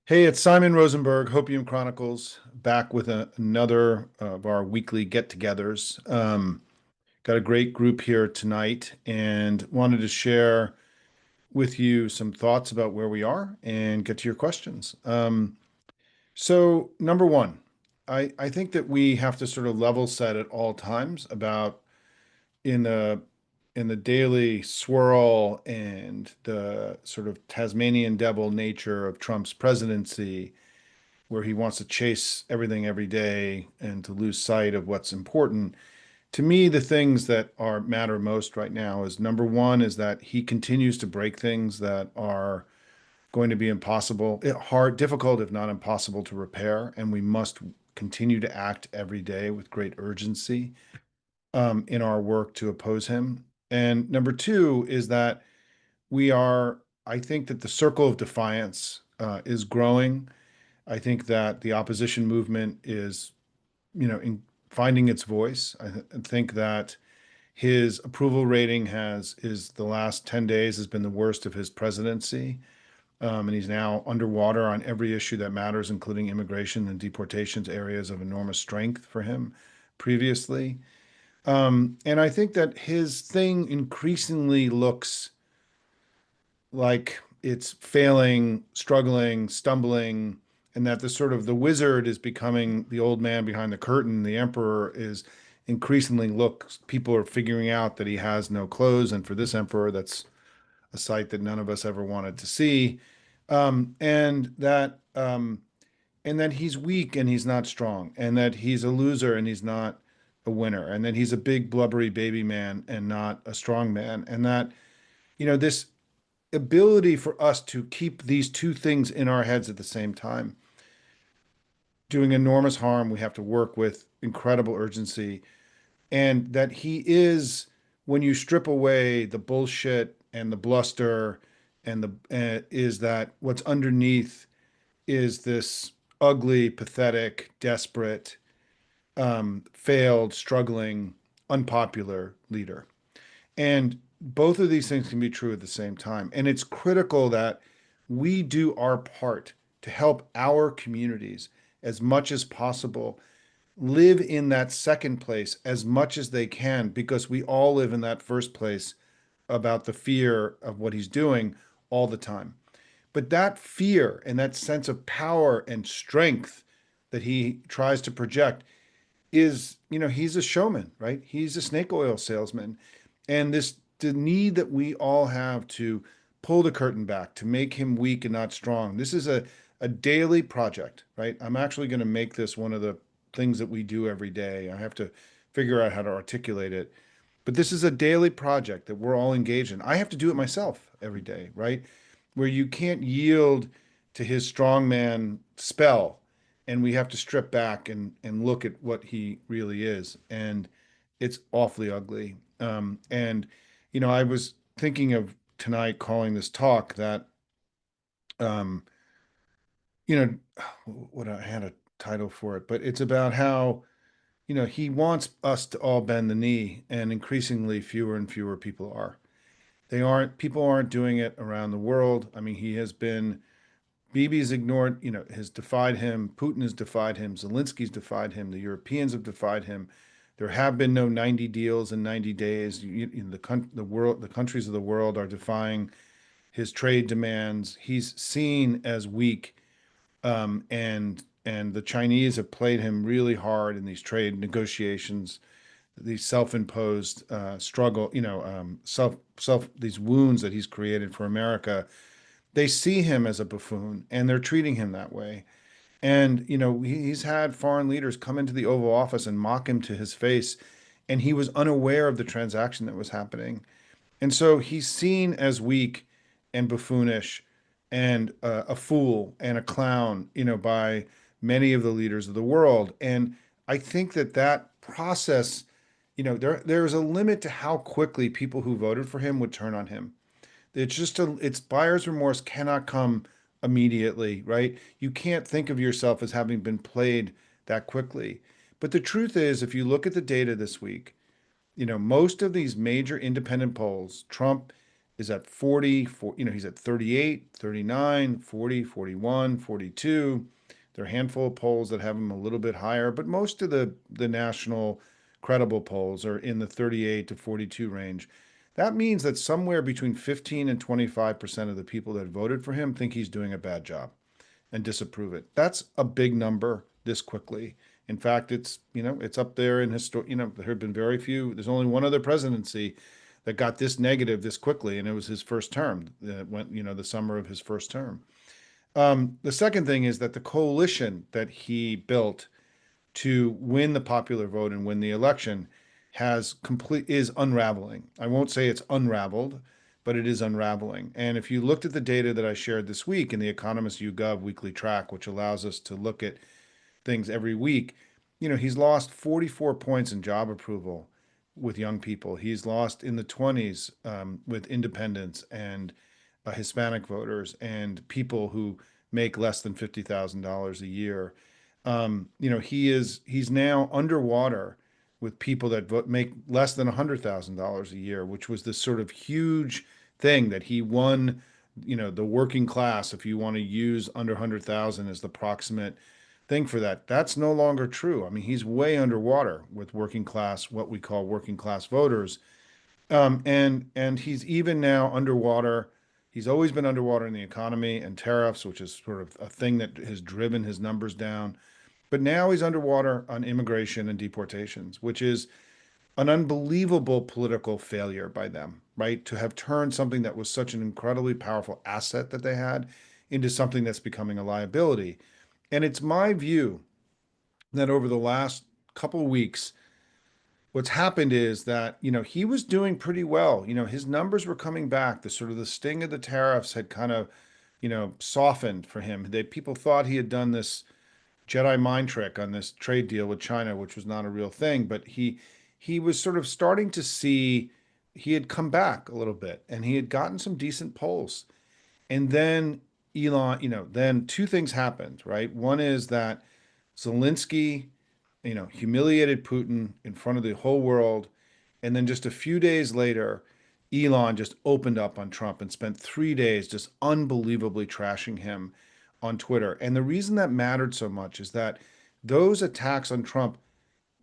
Hey, it's Simon Rosenberg, Hopium Chronicles, back with another of our weekly get-togethers. Got a great group here tonight and wanted to share with you some thoughts about where we are and get to your questions. So, number one, I think that we have to sort of level set at all times about in the in the daily swirl and the sort of Tasmanian devil nature of Trump's presidency where he wants to chase everything every day and to lose sight of what's important. To me, the things that are matter most right now is number one is that he continues to break things that are going to be impossible, hard, difficult, if not impossible to repair, and we must continue to act every day with great urgency in our work to oppose him. And number two is that I think that the circle of defiance is growing. I think that the opposition movement is, finding its voice. I think that his approval rating is the last 10 days has been the worst of his presidency. And he's now underwater on every issue that matters, including immigration and deportations, areas of enormous strength for him previously. And I think that his thing increasingly looks like it's failing, struggling, stumbling, and that the sort of the wizard is becoming the old man behind the curtain. The emperor is increasingly looks, people are figuring out that he has no clothes. And for this emperor, that's a sight that none of us ever wanted to see. Um, and that um, and that he's weak and he's not strong, and that he's a loser and he's not a winner, and that he's a big blubbery baby man and not a strong man, and that this ability for us to keep these two things in our heads at the same time, doing enormous harm. We have to work with incredible urgency. And that he is, when you strip away the bullshit and the bluster and is that what's underneath is this ugly, pathetic, desperate, failed, struggling, unpopular leader. And both of these things can be true at the same time. And it's critical that we do our part to help our communities as much as possible live in that second place as much as they can, because we all live in that first place about the fear of what he's doing all the time. But that fear and that sense of power and strength that he tries to project is, he's a showman, right? He's a snake oil salesman. And the need that we all have to pull the curtain back, to make him weak and not strong. This is a daily project, right? I'm actually going to make this one of the things that we do every day. I have to figure out how to articulate it. But this is a daily project that we're all engaged in. I have to do it myself every day, right? Where you can't yield to his strongman spell, and we have to strip back and look at what he really is. And it's awfully ugly. I was thinking of tonight calling this talk that, um, you know, what I had a title for it, but it's about how, he wants us to all bend the knee, and increasingly fewer and fewer people are. People aren't doing it around the world. I mean, Bibi's ignored, has defied him. Putin has defied him. Zelensky's defied him. The Europeans have defied him. There have been no 90 deals in 90 days. The countries of the world are defying his trade demands. He's seen as weak, and the Chinese have played him really hard in these trade negotiations, these self-imposed struggle, these wounds that he's created for America. They see him as a buffoon, and they're treating him that way. And he's had foreign leaders come into the Oval Office and mock him to his face, and he was unaware of the transaction that was happening. And so he's seen as weak and buffoonish and a fool and a clown, by many of the leaders of the world. And I think that that process, there's a limit to how quickly people who voted for him would turn on him. It's buyer's remorse cannot come immediately, right? You can't think of yourself as having been played that quickly. But the truth is, if you look at the data this week, most of these major independent polls, Trump is at 40, he's at 38, 39, 40, 41, 42. There are a handful of polls that have him a little bit higher, but most of the national credible polls are in the 38 to 42 range. That means that somewhere between 15 and 25% of the people that voted for him think he's doing a bad job and disapprove it. That's a big number this quickly. In fact, it's up there in there have been very few. There's only one other presidency that got this negative this quickly, and it was his first term. Went, the summer of his first term. The second thing is that the coalition that he built to win the popular vote and win the election is unraveling. I won't say it's unraveled, but it is unraveling. And if you looked at the data that I shared this week in the Economist YouGov weekly track, which allows us to look at things every week, he's lost 44 points in job approval with young people. He's lost in the 20s with independents and Hispanic voters and people who make less than $50,000 a year. He's now underwater with people that make less than $100,000 a year, which was this sort of huge thing that he won, the working class, if you want to use under 100,000 as the proximate thing for that. That's no longer true. I mean, he's way underwater with working class, what we call working class voters. And he's even now underwater. He's always been underwater in the economy and tariffs, which is sort of a thing that has driven his numbers down. But now he's underwater on immigration and deportations, which is an unbelievable political failure by them, right? To have turned something that was such an incredibly powerful asset that they had into something that's becoming a liability. And it's my view that over the last couple of weeks, what's happened is that, he was doing pretty well. His numbers were coming back. The sort of the sting of the tariffs had kind of, softened for him. People thought he had done this Jedi mind trick on this trade deal with China, which was not a real thing, but he was sort of starting to see he had come back a little bit and he had gotten some decent polls. And then then two things happened, right? One is that Zelensky, humiliated Putin in front of the whole world. And then just a few days later, Elon just opened up on Trump and spent 3 days just unbelievably trashing him on Twitter. And the reason that mattered so much is that those attacks on Trump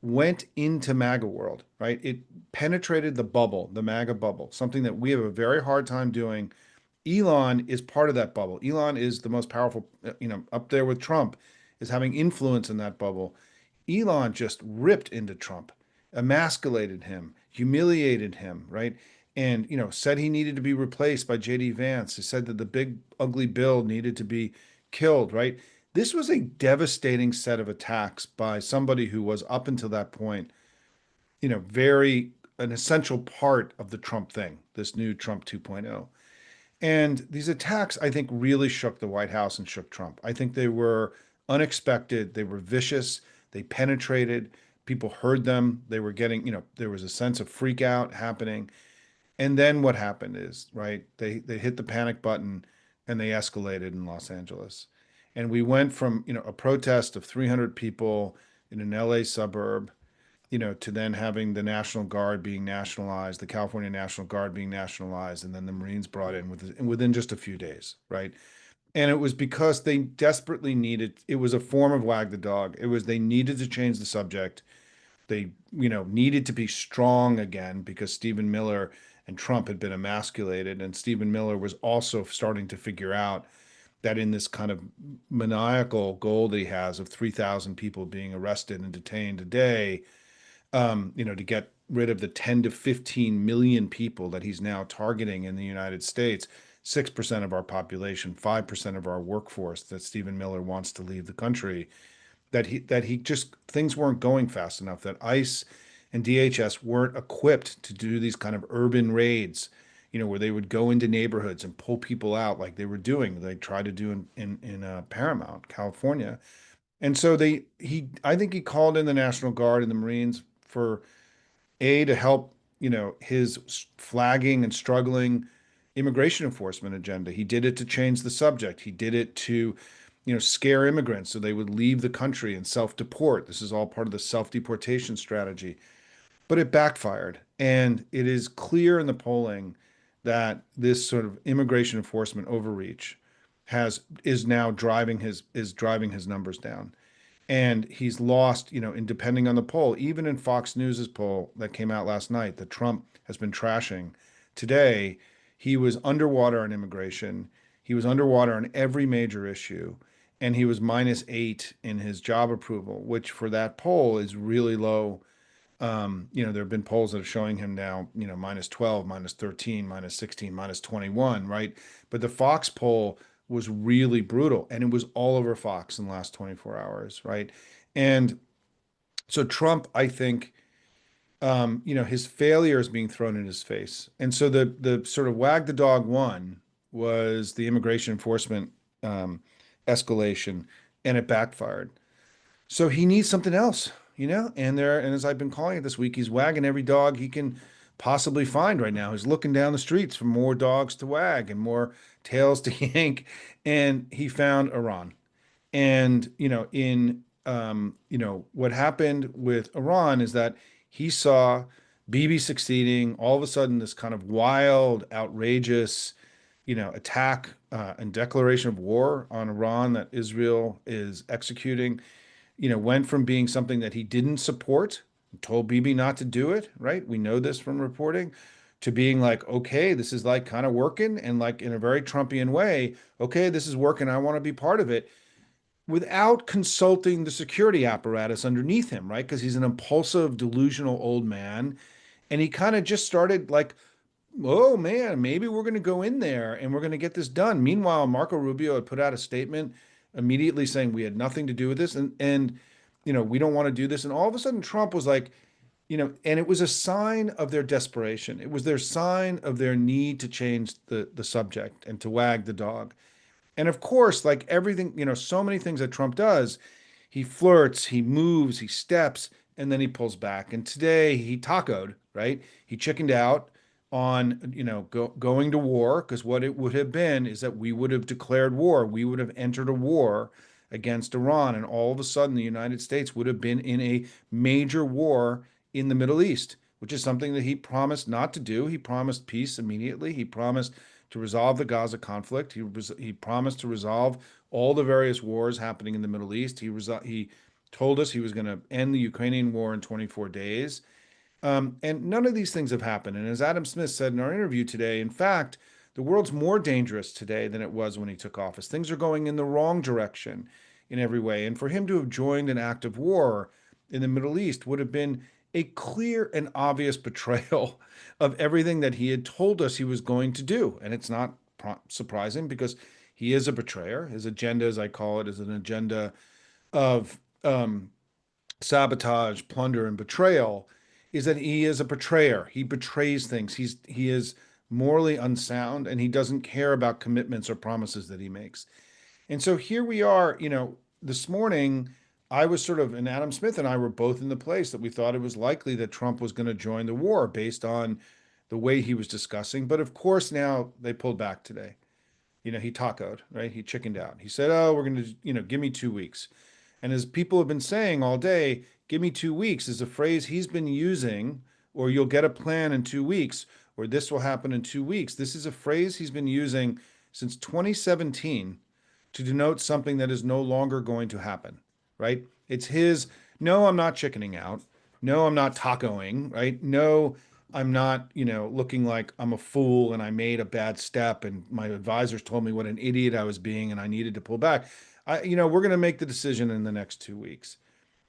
went into MAGA world, right? It penetrated the bubble, the MAGA bubble, something that we have a very hard time doing. Elon is part of that bubble. Elon is the most powerful, up there with Trump, is having influence in that bubble. Elon just ripped into Trump, emasculated him, humiliated him, right? And, said he needed to be replaced by JD Vance. He said that the big ugly bill needed to be killed, right? This was a devastating set of attacks by somebody who was up until that point, very an essential part of the Trump thing, this new Trump 2.0. And these attacks, I think, really shook the White House and shook Trump. I think they were unexpected. They were vicious. They penetrated. People heard them. They were getting, there was a sense of freak out happening. And then what happened is, right, they hit the panic button and they escalated in Los Angeles. And we went from, a protest of 300 people in an LA suburb, to then having the National Guard being nationalized, the California National Guard being nationalized, and then the Marines brought in within just a few days, right? And it was because they desperately needed, it was a form of wag the dog. It was they needed to change the subject. They, needed to be strong again because Stephen Miller and Trump had been emasculated. And Stephen Miller was also starting to figure out that in this kind of maniacal goal that he has of 3,000 people being arrested and detained a day, to get rid of the 10 to 15 million people that he's now targeting in the United States, 6% of our population, 5% of our workforce that Stephen Miller wants to leave the country, that he just things weren't going fast enough, that ICE and DHS weren't equipped to do these kind of urban raids, where they would go into neighborhoods and pull people out like they were doing, they tried to do in Paramount, California. And so I think he called in the National Guard and the Marines for to help, his flagging and struggling immigration enforcement agenda. He did it to change the subject. He did it to, scare immigrants so they would leave the country and self-deport. This is all part of the self-deportation strategy. But it backfired. And it is clear in the polling that this sort of immigration enforcement overreach is now driving his numbers down. And he's lost, in depending on the poll, even in Fox News's poll that came out last night that Trump has been trashing today, he was underwater on immigration. He was underwater on every major issue. And he was -8 in his job approval, which for that poll is really low. There have been polls that are showing him now, -12, -13, -16, -21, right? But the Fox poll was really brutal, and it was all over Fox in the last 24 hours, right? And so Trump, I think, his failure is being thrown in his face. And so the sort of wag the dog one was the immigration enforcement um, escalation, and it backfired. So he needs something else, and as I've been calling it this week, he's wagging every dog he can possibly find right now. He's looking down the streets for more dogs to wag and more tails to yank. And he found Iran. And, what happened with Iran is that he saw Bibi succeeding, all of a sudden, this kind of wild, outrageous, attack and declaration of war on Iran that Israel is executing, went from being something that he didn't support, told Bibi not to do it, right? We know this from reporting, to being like, okay, this is like kind of working, and like in a very Trumpian way, okay, this is working. I want to be part of it without consulting the security apparatus underneath him, right? Because he's an impulsive, delusional old man. And he kind of just started like, oh man, maybe we're going to go in there and we're going to get this done. Meanwhile, Marco Rubio had put out a statement immediately saying we had nothing to do with this, and we don't want to do this. And all of a sudden, Trump was like, and it was a sign of their desperation. It was their sign of their need to change the subject and to wag the dog. And of course, like everything, so many things that Trump does, he flirts, he moves, he steps, and then he pulls back. And today he tacoed, right? He chickened out on, going to war, because what it would have been is that we would have declared war. We would have entered a war against Iran. And all of a sudden, the United States would have been in a major war in the Middle East, which is something that he promised not to do. He promised peace immediately. He promised to resolve the Gaza conflict. He promised to resolve all the various wars happening in the Middle East. He told us he was going to end the Ukrainian war in 24 days. And none of these things have happened. And as Adam Smith said in our interview today, in fact, the world's more dangerous today than it was when he took office. Things are going in the wrong direction in every way. And for him to have joined an act of war in the Middle East would have been a clear and obvious betrayal of everything that he had told us he was going to do. And it's not surprising, because he is a betrayer. His agenda, as I call it, is an agenda of sabotage, plunder, and betrayal. Is that he is a betrayer. He betrays things. He is morally unsound, and he doesn't care about commitments or promises that he makes. And so here we are, this morning, I was sort of, and Adam Smith and I were both in the place that we thought it was likely that Trump was going to join the war based on the way he was discussing. But of course, now they pulled back today. He tacoed, right? He chickened out. He said, oh, we're going to, give me 2 weeks. And as people have been saying all day, give me 2 weeks is a phrase he's been using, or you'll get a plan in 2 weeks, or this will happen in 2 weeks. This is a phrase he's been using since 2017 to denote something that is no longer going to happen, right? It's his, no, I'm not chickening out. No, I'm not tacoing, right? No, I'm not, looking like I'm a fool and I made a bad step and my advisors told me what an idiot I was being and I needed to pull back. We're going to make the decision in the next 2 weeks.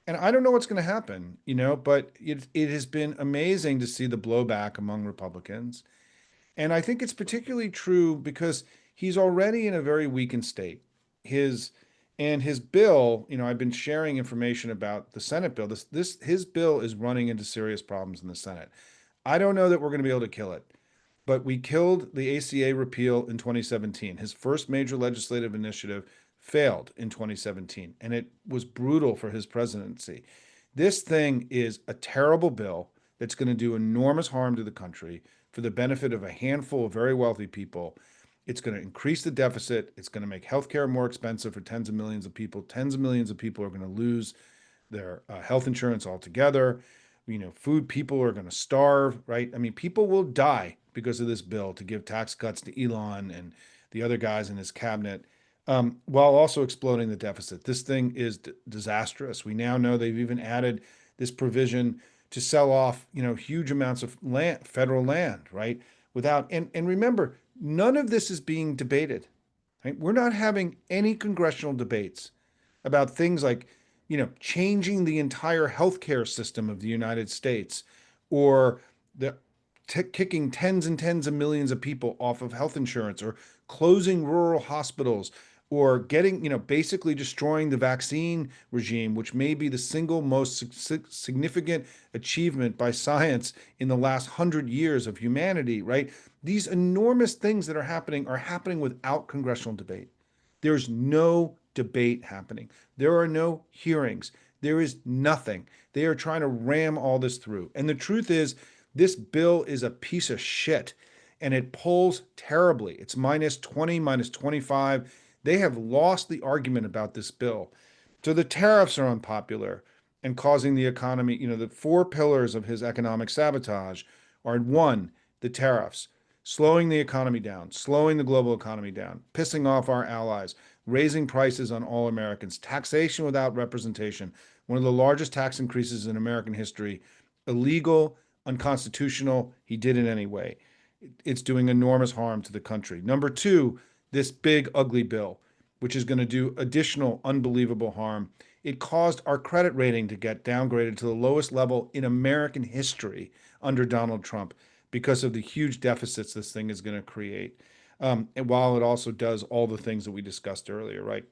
And I don't know what's going to happen, but it has been amazing to see the blowback among Republicans. And I think it's particularly true because he's already in a very weakened state. His his bill, I've been sharing information about the Senate bill. His bill is running into serious problems in the Senate. I don't know that we're going to be able to kill it, but we killed the ACA repeal in 2017. His first major legislative initiative failed in 2017, and it was brutal for his presidency. This thing is a terrible bill that's going to do enormous harm to the country for the benefit of a handful of very wealthy people. It's going to increase the deficit. It's going to make healthcare more expensive for tens of millions of people. Tens of millions of people are going to lose their health insurance altogether. Food people are going to starve, right? I mean, people will die because of this bill to give tax cuts to Elon and the other guys in his cabinet, while also exploding the deficit. This thing is disastrous. We now know they've even added this provision to sell off, huge amounts of land, federal land, right? Without and remember, none of this is being debated. Right? We're not having any congressional debates about things like, changing the entire healthcare system of the United States, or the kicking tens and tens of millions of people off of health insurance, or closing rural hospitals, or getting, basically destroying the vaccine regime, which may be the single most significant achievement by science in the last 100 years of humanity, right? These enormous things that are happening without congressional debate. There's no debate happening. There are no hearings. There is nothing. They are trying to ram all this through. And the truth is, this bill is a piece of shit and it polls terribly. It's minus 20, minus 25. They have lost the argument about this bill. So the tariffs are unpopular and causing the economy, the four pillars of his economic sabotage are: one, the tariffs, slowing the economy down, slowing the global economy down, pissing off our allies, raising prices on all Americans, taxation without representation, one of the largest tax increases in American history, illegal, unconstitutional. He did it anyway. It's doing enormous harm to the country. Number two, this big, ugly bill, which is going to do additional unbelievable harm. It caused our credit rating to get downgraded to the lowest level in American history under Donald Trump because of the huge deficits this thing is going to create. And while it also does all the things that we discussed earlier, right?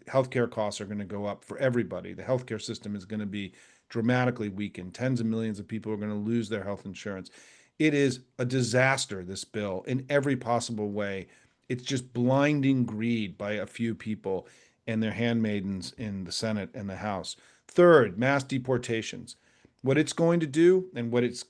Healthcare costs are going to go up for everybody. The healthcare system is going to be dramatically weakened. Tens of millions of people are going to lose their health insurance. It is a disaster, this bill, in every possible way. It's just blinding greed by a few people and their handmaidens in the Senate and the House. Third, mass deportations. What it's going to do, and what it's,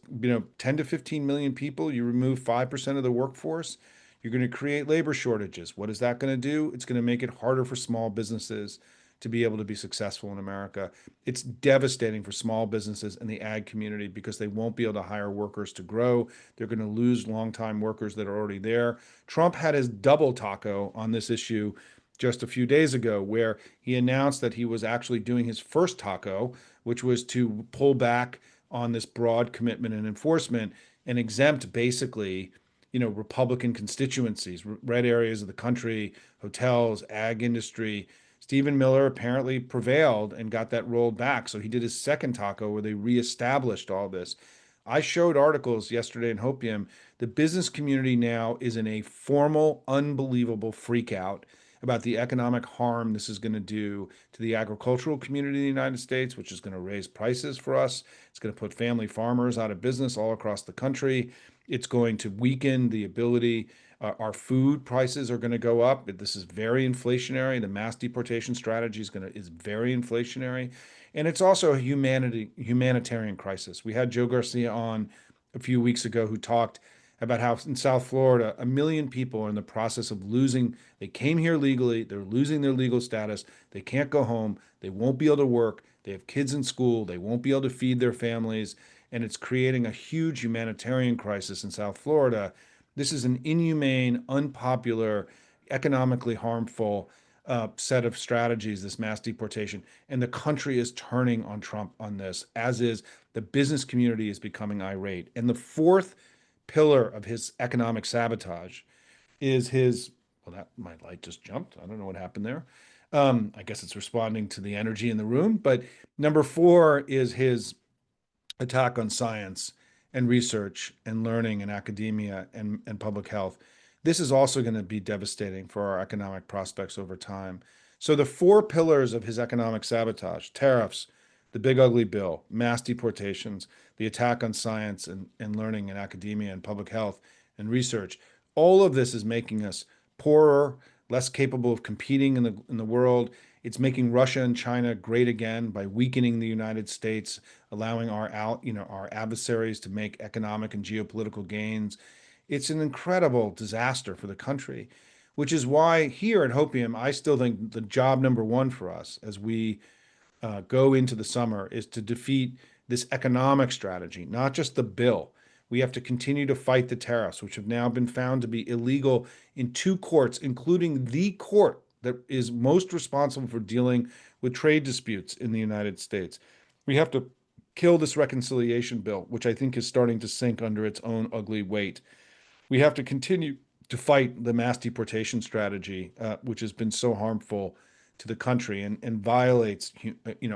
10 to 15 million people, you remove 5% of the workforce, you're going to create labor shortages. What is that going to do? It's going to make it harder for small businesses to be able to be successful in America. It's devastating for small businesses and the ag community because they won't be able to hire workers to grow. They're going to lose longtime workers that are already there. Trump had his double taco on this issue just a few days ago, where he announced that he was actually doing his first taco, which was to pull back on this broad commitment and enforcement and exempt basically, Republican constituencies, red areas of the country, hotels, ag industry. Stephen Miller apparently prevailed and got that rolled back. So he did his second taco where they reestablished all this. I showed articles yesterday in Hopium. The business community now is in a formal, unbelievable freak out about the economic harm this is going to do to the agricultural community in the United States, which is going to raise prices for us. It's going to put family farmers out of business all across the country. It's going to weaken the ability. Our food prices are going to go up. This is very inflationary. The mass deportation strategy is very inflationary, and it's also a humanitarian crisis. We had Joe Garcia on a few weeks ago who talked about how in South Florida, 1 million people are in the process of losing. They came here legally. They're losing their legal status. They can't go home. They won't be able to work. They have kids in school. They won't be able to feed their families. And it's creating a huge humanitarian crisis in South Florida. This is an inhumane, unpopular, economically harmful set of strategies, this mass deportation. And the country is turning on Trump on this, as is the business community is becoming irate. And the fourth pillar of his economic sabotage is his, well, that my light just jumped. I don't know what happened there. I guess it's responding to the energy in the room. But number four is his attack on science and research and learning and academia and public health. This is also going to be devastating for our economic prospects over time. So the four pillars of his economic sabotage: tariffs, the big ugly bill, mass deportations, the attack on science and learning and academia and public health and research. All of this is making us poorer, less capable of competing in the world. It's making Russia and China great again by weakening the United States, allowing our adversaries to make economic and geopolitical gains. It's an incredible disaster for the country, which is why here at Hopium, I still think the job number one for us as we go into the summer is to defeat this economic strategy, not just the bill. We have to continue to fight the tariffs, which have now been found to be illegal in two courts, including the court that is most responsible for dealing with trade disputes in the United States. We have to kill this reconciliation bill, which I think is starting to sink under its own ugly weight. We have to continue to fight the mass deportation strategy, which has been so harmful to the country and violates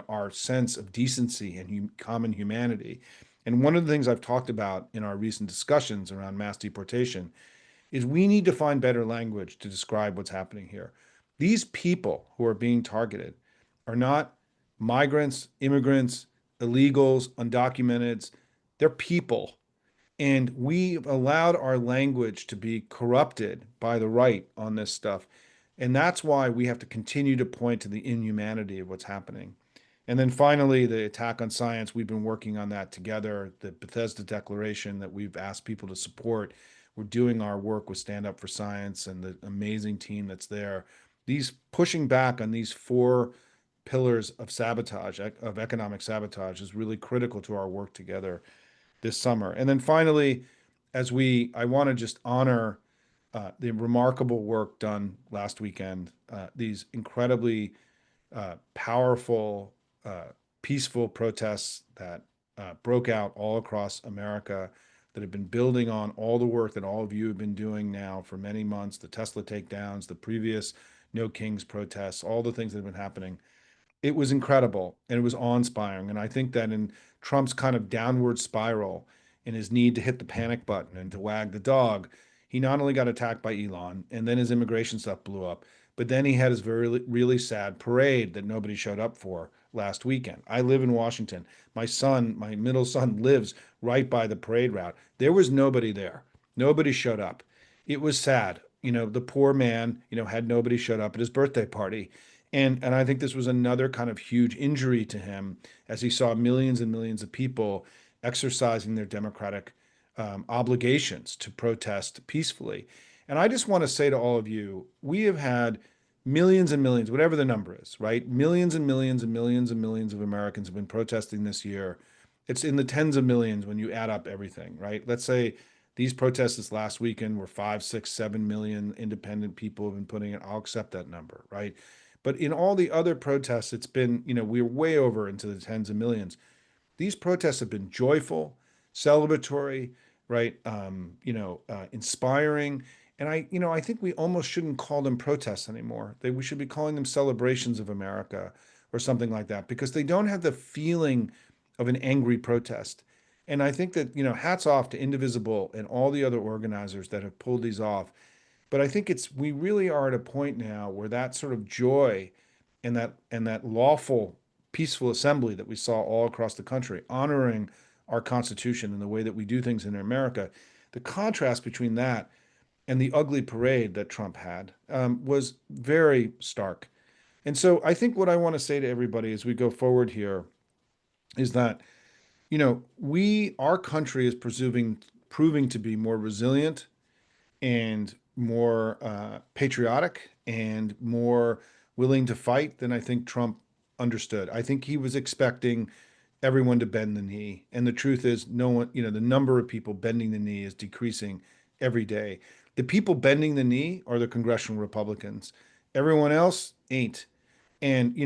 our sense of decency and common humanity. And one of the things I've talked about in our recent discussions around mass deportation is we need to find better language to describe what's happening here. These people who are being targeted are not migrants, immigrants, illegals, undocumented. They're people. And we've allowed our language to be corrupted by the right on this stuff. And that's why we have to continue to point to the inhumanity of what's happening. And then finally, the attack on science, we've been working on that together. The Bethesda Declaration that we've asked people to support. We're doing our work with Stand Up for Science and the amazing team that's there. These pushing back on these four pillars of sabotage, of economic sabotage, is really critical to our work together this summer. And then finally, I want to just honor the remarkable work done last weekend. These incredibly powerful, peaceful protests that broke out all across America that have been building on all the work that all of you have been doing now for many months, the Tesla takedowns, the previous No Kings protests, all the things that have been happening. It was incredible and it was awe-inspiring. And I think that in Trump's kind of downward spiral, in his need to hit the panic button and to wag the dog, he not only got attacked by Elon and then his immigration stuff blew up, but then he had his very really sad parade that nobody showed up for last weekend. I live in Washington. My middle son, lives right by the parade route. There was nobody there. Nobody showed up. It was sad. The poor man, had nobody showed up at his birthday party. And I think this was another kind of huge injury to him as he saw millions and millions of people exercising their democratic obligations to protest peacefully. And I just want to say to all of you, we have had millions and millions, whatever the number is, right? Millions and millions and millions and millions of Americans have been protesting this year. It's in the tens of millions when you add up everything, right? Let's say these protests this last weekend were 5, 6, 7 million independent people have been putting it. I'll accept that number, right? But in all the other protests, it's been, we're way over into the tens of millions. These protests have been joyful, celebratory, right? Inspiring. And I think we almost shouldn't call them protests anymore. We should be calling them celebrations of America or something like that, because they don't have the feeling of an angry protest. And I think that, hats off to Indivisible and all the other organizers that have pulled these off. But I think we really are at a point now where that sort of joy and that lawful, peaceful assembly that we saw all across the country, honoring our Constitution and the way that we do things in America, the contrast between that and the ugly parade that Trump had was very stark. And so I think what I want to say to everybody as we go forward here is that, our country is proving to be more resilient and more patriotic and more willing to fight than I think Trump understood. I think he was expecting everyone to bend the knee. And the truth is, no one, the number of people bending the knee is decreasing every day. The people bending the knee are the congressional Republicans. Everyone else ain't. And,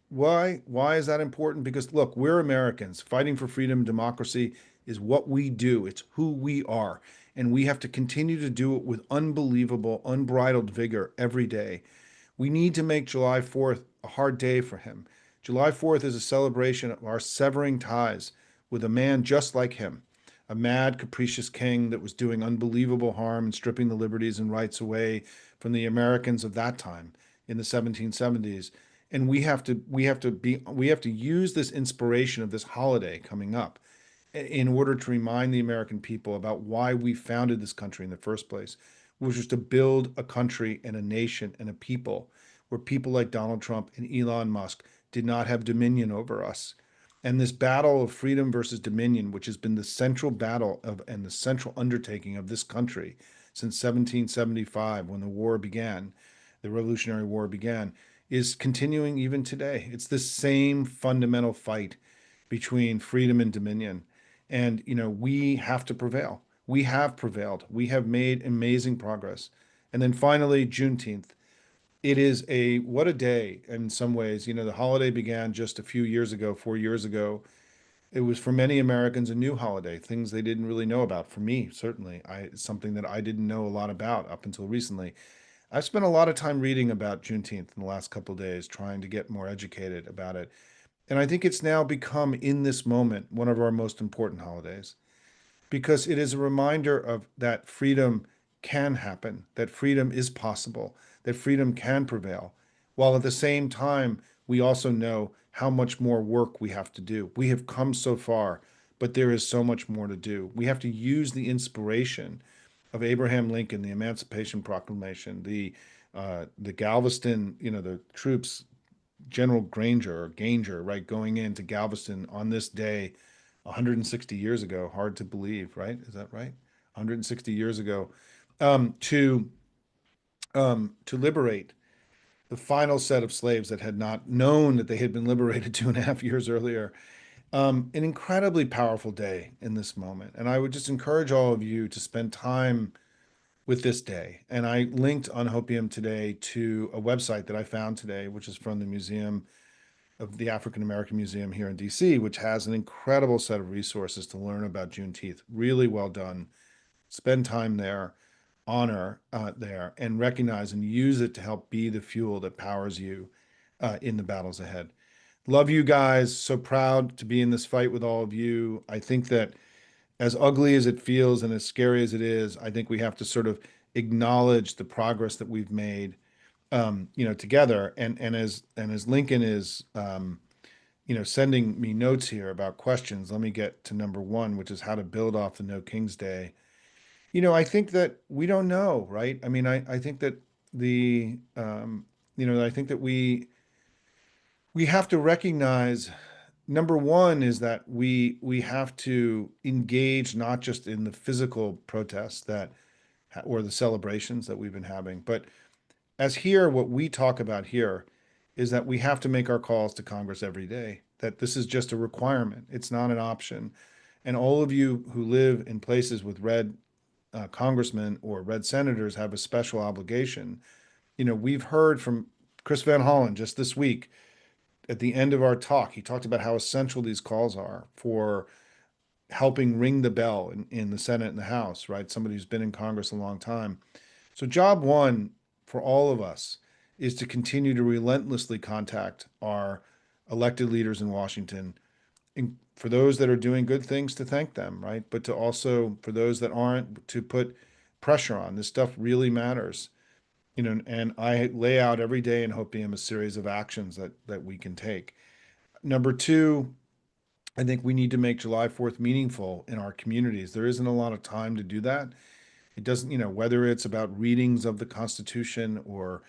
why? Why is that important? Because look, we're Americans. Fighting for freedom and democracy is what we do. It's who we are. And we have to continue to do it with unbelievable, unbridled vigor every day. We need to make July 4th a hard day for him. July 4th is a celebration of our severing ties with a man just like him, a mad, capricious king that was doing unbelievable harm and stripping the liberties and rights away from the Americans of that time in the 1770s. And we have to use this inspiration of this holiday coming up in order to remind the American people about why we founded this country in the first place, which was to build a country and a nation and a people where people like Donald Trump and Elon Musk did not have dominion over us. And this battle of freedom versus dominion, which has been the central battle of and the central undertaking of this country since 1775, when the war began, the Revolutionary War began, is continuing even today. It's the same fundamental fight between freedom and dominion. And, we have to prevail. We have prevailed. We have made amazing progress. And then finally, Juneteenth. It is what a day in some ways. The holiday began just a few years ago, 4 years ago. It was for many Americans a new holiday, things they didn't really know about. For me, certainly, it's something that I didn't know a lot about up until recently. I've spent a lot of time reading about Juneteenth in the last couple of days, trying to get more educated about it. And I think it's now become, in this moment, one of our most important holidays because it is a reminder of that freedom can happen, that freedom is possible, that freedom can prevail, while at the same time, we also know how much more work we have to do. We have come so far, but there is so much more to do. We have to use the inspiration of Abraham Lincoln, the Emancipation Proclamation, the Galveston, the troops, General Granger or Ganger, right, going into Galveston on this day 160 years ago. Hard to believe, right? Is that right? 160 years ago, um, to to liberate the final set of slaves that had not known that they had been liberated 2.5 years earlier. An incredibly powerful day in this moment, and I would just encourage all of you to spend time with this day. And I linked on Hopium today to a website that I found today, which is from the Museum of the African American Museum here in DC, which has an incredible set of resources to learn about Juneteenth. Really well done. Spend time there, honor there, and recognize and use it to help be the fuel that powers you in the battles ahead. Love you guys. So proud to be in this fight with all of you. I think that as ugly as it feels and as scary as it is, I think we have to sort of acknowledge the progress that we've made, together. And as Lincoln is, sending me notes here about questions. Let me get to number one, which is how to build off the No King's Day. I think that we don't know, right? I mean, I think that I think that we have to recognize number one is that we have to engage not just in the physical protests or the celebrations that we've been having, but as here, what we talk about here is that we have to make our calls to Congress every day, that this is just a requirement. It's not an option. And all of you who live in places with red congressmen or red senators have a special obligation. We've heard from Chris Van Hollen just this week at the end of our talk. He talked about how essential these calls are for helping ring the bell in the Senate and the House, right? Somebody who's been in Congress a long time. So, job one for all of us is to continue to relentlessly contact our elected leaders in Washington. And for those that are doing good things, to thank them, right? But to also, for those that aren't, to put pressure on. This stuff really matters. And I lay out every day in Hopium a series of actions that we can take. Number two, I think we need to make July 4th meaningful in our communities. There isn't a lot of time to do that. It doesn't, whether it's about readings of the Constitution or,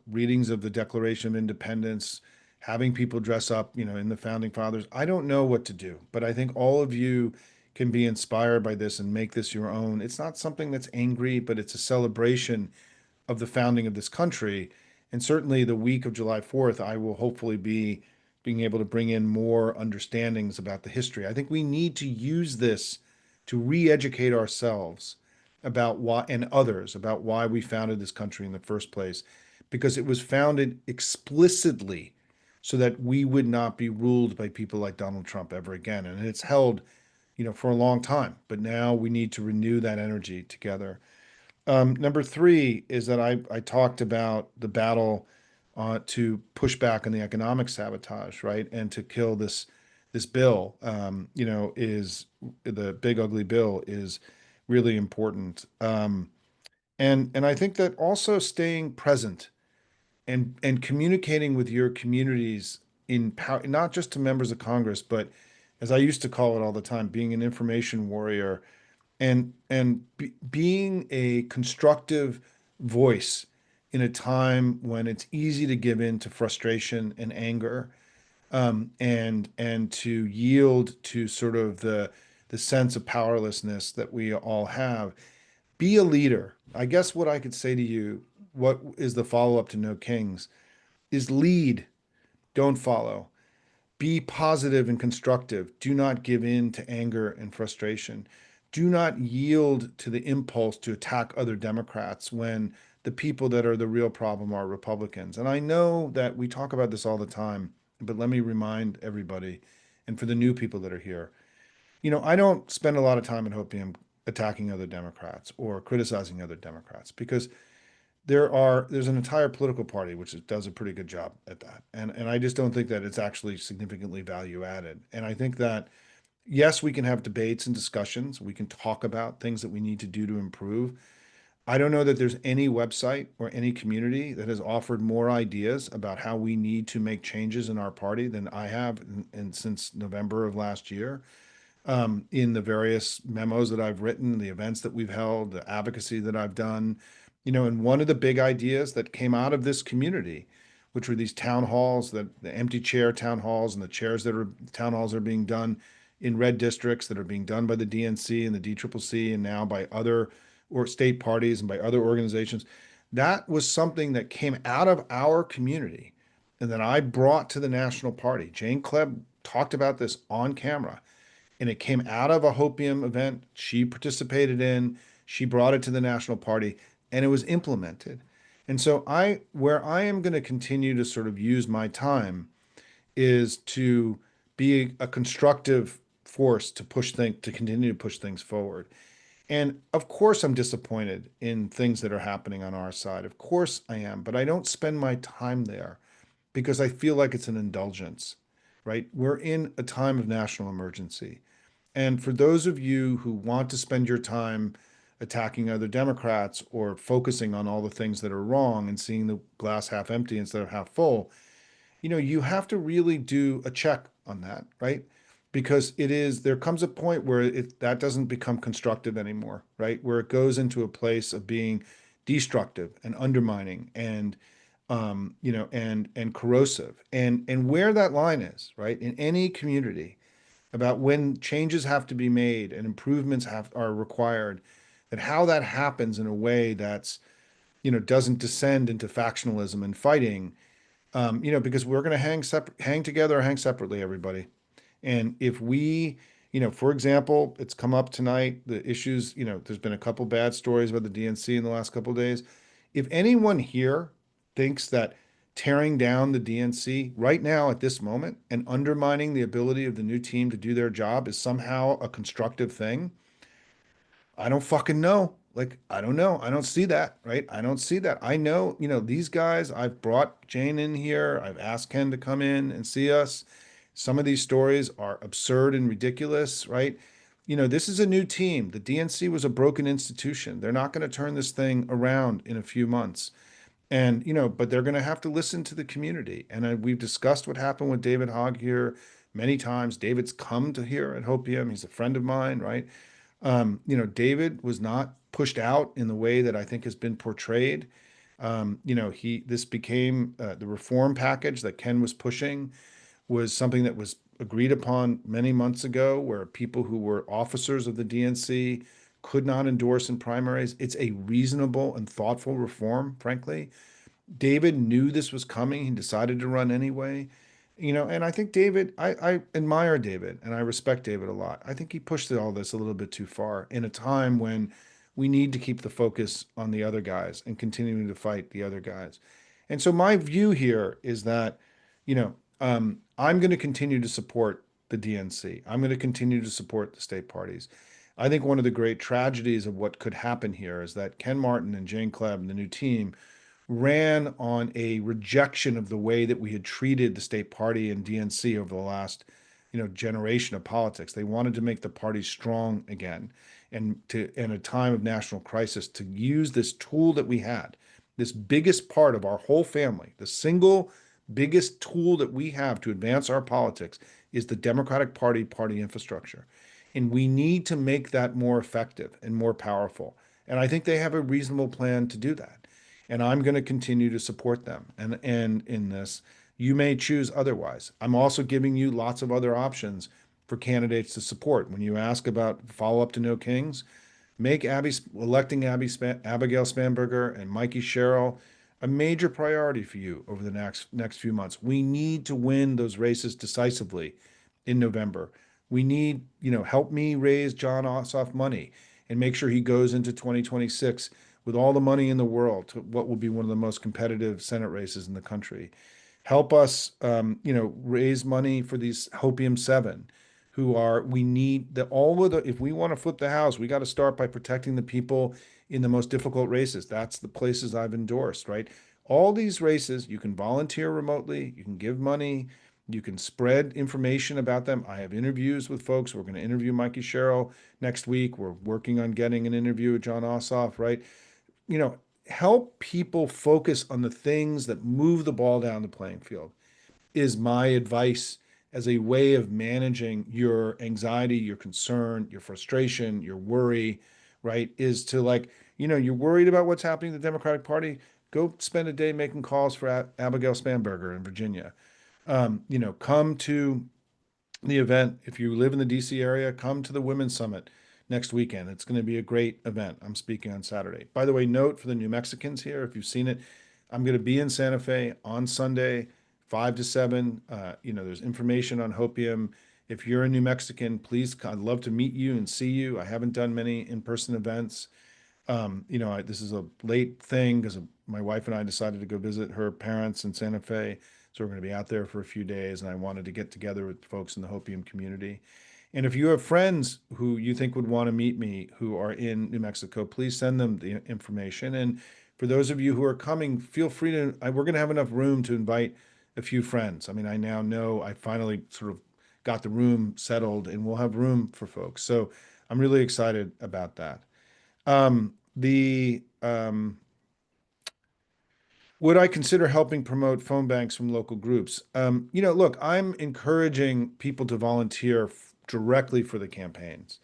readings of the Declaration of Independence, having people dress up, in the Founding Fathers. I don't know what to do, but I think all of you can be inspired by this and make this your own. It's not something that's angry, but it's a celebration of the founding of this country. And certainly the week of July 4th, I will hopefully be being able to bring in more understandings about the history. I think we need to use this to re-educate ourselves about why and others about why we founded this country in the first place, because it was founded explicitly so that we would not be ruled by people like Donald Trump ever again. And it's held, for a long time, but now we need to renew that energy together. Number three is that I talked about the battle to push back on the economic sabotage, right, and to kill this bill. Is the big ugly bill is really important. And I think that also staying present and communicating with your communities in power, not just to members of Congress, but as I used to call it all the time, being an information warrior and being a constructive voice in a time when it's easy to give in to frustration and anger, and to yield to sort of the sense of powerlessness that we all have. Be a leader. I guess what I could say to you, what is the follow up to No Kings, is lead, don't follow. Be positive and constructive. Do not give in to anger and frustration. Do not yield to the impulse to attack other Democrats when the people that are the real problem are Republicans. And I know that we talk about this all the time, but let me remind everybody, and for the new people that are here, I don't spend a lot of time in Hopium attacking other Democrats or criticizing other Democrats because there's an entire political party does a pretty good job at that. And I just don't think that it's actually significantly value added. And I think that yes, we can have debates and discussions. We can talk about things that we need to do to improve. I don't know that there's any website or any community that has offered more ideas about how we need to make changes in our party than I have since November of last year, in the various memos that I've written, the events that we've held, the advocacy that I've done. And one of the big ideas that came out of this community, which were these town halls, the empty chair town halls, and the chairs that are town halls are being done in red districts that are being done by the DNC and the DCCC and now by other or state parties and by other organizations. That was something that came out of our community and that I brought to the national party. Jane Klebb talked about this on camera, and it came out of a Hopium event she participated in. She brought it to the national party, and it was implemented. And so where I am going to continue to sort of use my time is to be a constructive force to continue to push things forward. And of course, I'm disappointed in things that are happening on our side. Of course, I am, but I don't spend my time there because I feel like it's an indulgence, right? We're in a time of national emergency. And for those of you who want to spend your time attacking other Democrats or focusing on all the things that are wrong and seeing the glass half empty instead of half full, you have to really do a check on that, right? Because there comes a point where that doesn't become constructive anymore, right? Where it goes into a place of being destructive and undermining and and corrosive. And where that line is, right? In any community, about when changes have to be made and improvements are required, that how that happens in a way that's, doesn't descend into factionalism and fighting, because we're going to hang together or hang separately, everybody. And if we, for example, it's come up tonight, the issues, there's been a couple bad stories about the DNC in the last couple of days. If anyone here thinks that tearing down the DNC right now at this moment and undermining the ability of the new team to do their job is somehow a constructive thing, I don't fucking know. Like, I don't know. I don't see that, right? I don't see that. I know, these guys, I've brought Jane in here. I've asked Ken to come in and see us. Some of these stories are absurd and ridiculous, right? This is a new team. The DNC was a broken institution. They're not going to turn this thing around in a few months. And, but they're going to have to listen to the community. And we've discussed what happened with David Hogg here many times. David's come to here at Hopium. He's a friend of mine, right? David was not pushed out in the way that I think has been portrayed. This became the reform package that Ken was pushing was something that was agreed upon many months ago, where people who were officers of the DNC could not endorse in primaries. It's a reasonable and thoughtful reform, frankly. David knew this was coming. He decided to run anyway. And I think I admire David and I respect David a lot. I think he pushed all this a little bit too far in a time when we need to keep the focus on the other guys and continuing to fight the other guys. And so my view here is that, I'm going to continue to support the DNC. I'm going to continue to support the state parties. I think one of the great tragedies of what could happen here is that Ken Martin and Jane Klebb and the new team ran on a rejection of the way that we had treated the state party and DNC over the last, generation of politics. They wanted to make the party strong again, and in a time of national crisis, to use this tool that we had, this biggest part of our whole family, the single biggest tool that we have to advance our politics is the Democratic party infrastructure. And we need to make that more effective and more powerful. And I think they have a reasonable plan to do that. And I'm going to continue to support them. And in this, you may choose otherwise. I'm also giving you lots of other options for candidates to support. When you ask about follow up to No Kings, electing Abigail Spanberger and Mikey Sherrill a major priority for you over the next few months. We need to win those races decisively in November. We need, help me raise John Ossoff money and make sure he goes into 2026 with all the money in the world to what will be one of the most competitive Senate races in the country. Help us, raise money for these Hopium 7 who are, we need the, all of the, if we want to flip the house, we got to start by protecting the people in the most difficult races. That's the places I've endorsed, right? All these races, you can volunteer remotely, you can give money, you can spread information about them. I have interviews with folks. We're going to interview Mikey Sherrill next week. We're working on getting an interview with John Ossoff, right? You know, help people focus on the things that move the ball down the playing field is my advice as a way of managing your anxiety, your concern, your frustration, your worry, right? Is to like, you're worried about what's happening in the Democratic Party. Go spend a day making calls for Abigail Spanberger in Virginia. Come to the event. If you live in the DC area, come to the Women's Summit next weekend. It's going to be a great event. I'm speaking on Saturday. By the way, note for the New Mexicans here, if you've seen it, I'm going to be in Santa Fe on Sunday, 5 to 7. There's information on Hopium. If you're a New Mexican, please, I'd love to meet you and see you. I haven't done many in-person events. This is a late thing because my wife and I decided to go visit her parents in Santa Fe. So we're going to be out there for a few days, and I wanted to get together with folks in the Hopium community. And if you have friends who you think would want to meet me who are in New Mexico, please send them the information. And for those of you who are coming, feel free to, we're going to have enough room to invite a few friends. I mean, I now know I finally sort of got the room settled and we'll have room for folks. So I'm really excited about that. The Would I consider helping promote phone banks from local groups? Look, I'm encouraging people to volunteer directly for the campaigns.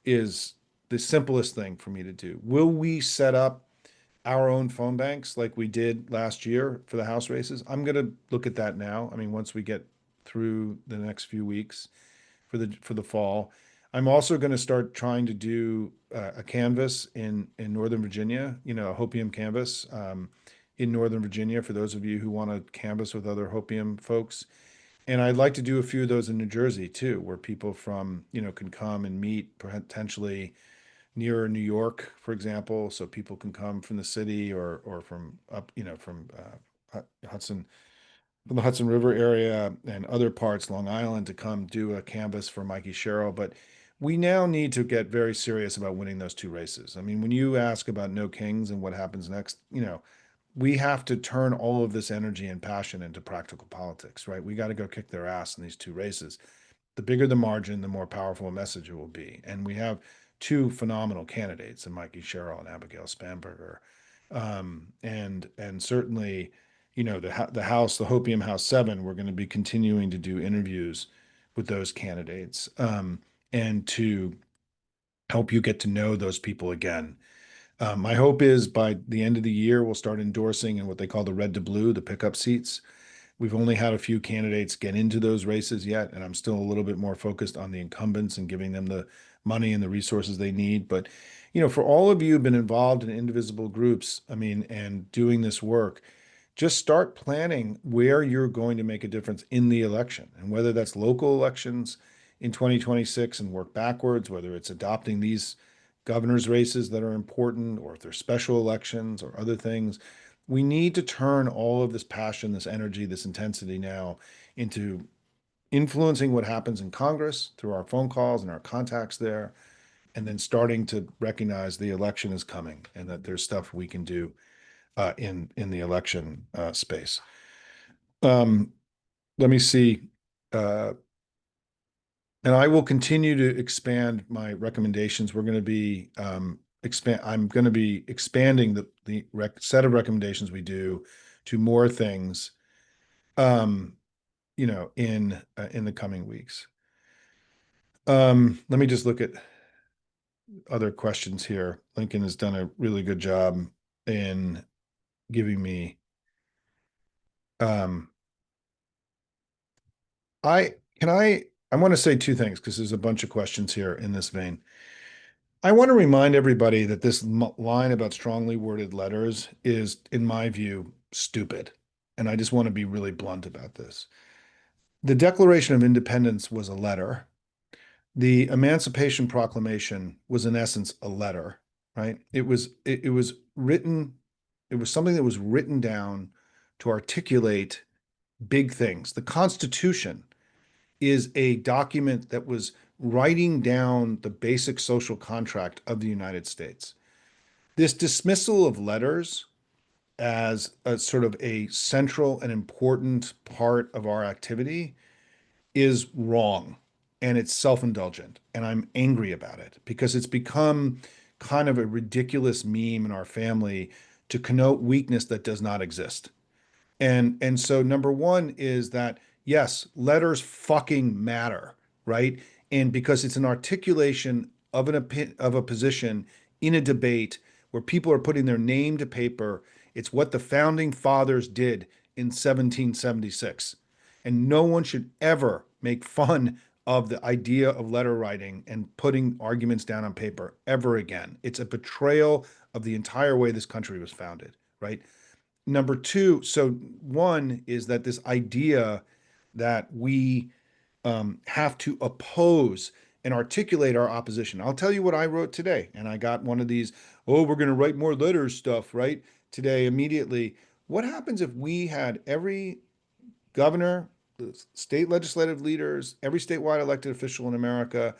Is the simplest thing for me to do. Will we set up our own phone banks like we did last year for the House races? I'm going to look at that now. I mean, once we get through the next few weeks for the fall. I'm also going to start trying to do a canvas in Northern Virginia, a Hopium canvas in Northern Virginia for those of you who want to canvas with other Hopium folks. And I'd like to do a few of those in New Jersey too, where people from, can come and meet potentially near New York, for example, so people can come from the city or from up, from Hudson from the Hudson River area and other parts, Long Island, to come do a canvas for Mikey Sherrill. But we now need to get very serious about winning those two races. I mean, when you ask about No Kings and what happens next, we have to turn all of this energy and passion into practical politics, right? We got to go kick their ass in these two races. The bigger the margin, the more powerful a message it will be. And we have two phenomenal candidates in Mikey Sherrill and Abigail Spanberger. And certainly, the House, the Hopium House 7, we're going to be continuing to do interviews with those candidates and to help you get to know those people again. My hope is by the end of the year, we'll start endorsing in what they call the red to blue, the pickup seats. We've only had a few candidates get into those races yet, and I'm still a little bit more focused on the incumbents and giving them the money and the resources they need. But, for all of you who've been involved in indivisible groups, I mean, and doing this work, just start planning where you're going to make a difference in the election, and whether that's local elections in 2026 and work backwards, whether it's adopting these governor's races that are important, or if they're special elections or other things. We need to turn all of this passion, this energy, this intensity now into influencing what happens in Congress through our phone calls and our contacts there, and then starting to recognize the election is coming and that there's stuff we can do in the election space. Let me see. And I will continue to expand my recommendations. We're going to be I'm going to be expanding the set of recommendations we do to more things, in the coming weeks. Let me just look at other questions here. Lincoln has done a really good job in giving me. I want to say two things because there's a bunch of questions here in this vein. I want to remind everybody that this line about strongly worded letters is, in my view, stupid. And I just want to be really blunt about this. The Declaration of Independence was a letter. The Emancipation Proclamation was, in essence, a letter, right? It was written, it was something that was written down to articulate big things. The Constitution is a document that was writing down the basic social contract of the United States. This dismissal of letters as a sort of a central and important part of our activity is wrong, and it's self-indulgent, and I'm angry about it because it's become kind of a ridiculous meme in our family to connote weakness that does not exist. And so number one is that yes, letters fucking matter, right? And because it's an articulation of of a position in a debate where people are putting their name to paper. It's what the founding fathers did in 1776. And no one should ever make fun of the idea of letter writing and putting arguments down on paper ever again. It's a betrayal of the entire way this country was founded, right? Number two, so one is that this idea that we have to oppose and articulate our opposition. I'll tell you what I wrote today, and I got one of these, oh, we're going to write more letters stuff, right? Today, immediately. What happens if we had every governor, state legislative leaders, every statewide elected official in America,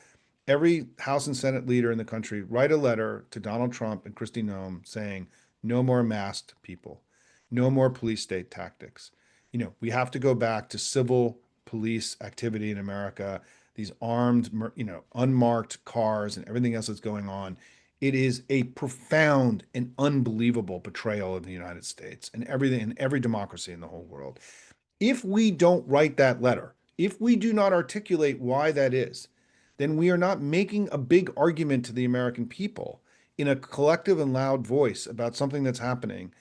every House and Senate leader in the country write a letter to Donald Trump and Kristi Noem saying, no more masked people, no more police state tactics. We have to go back to civil police activity in America, these armed, unmarked cars and everything else that's going on. It is a profound and unbelievable betrayal of the United States and everything and every democracy in the whole world. If we don't write that letter, if we do not articulate why that is, then we are not making a big argument to the American people in a collective and loud voice about something that's happening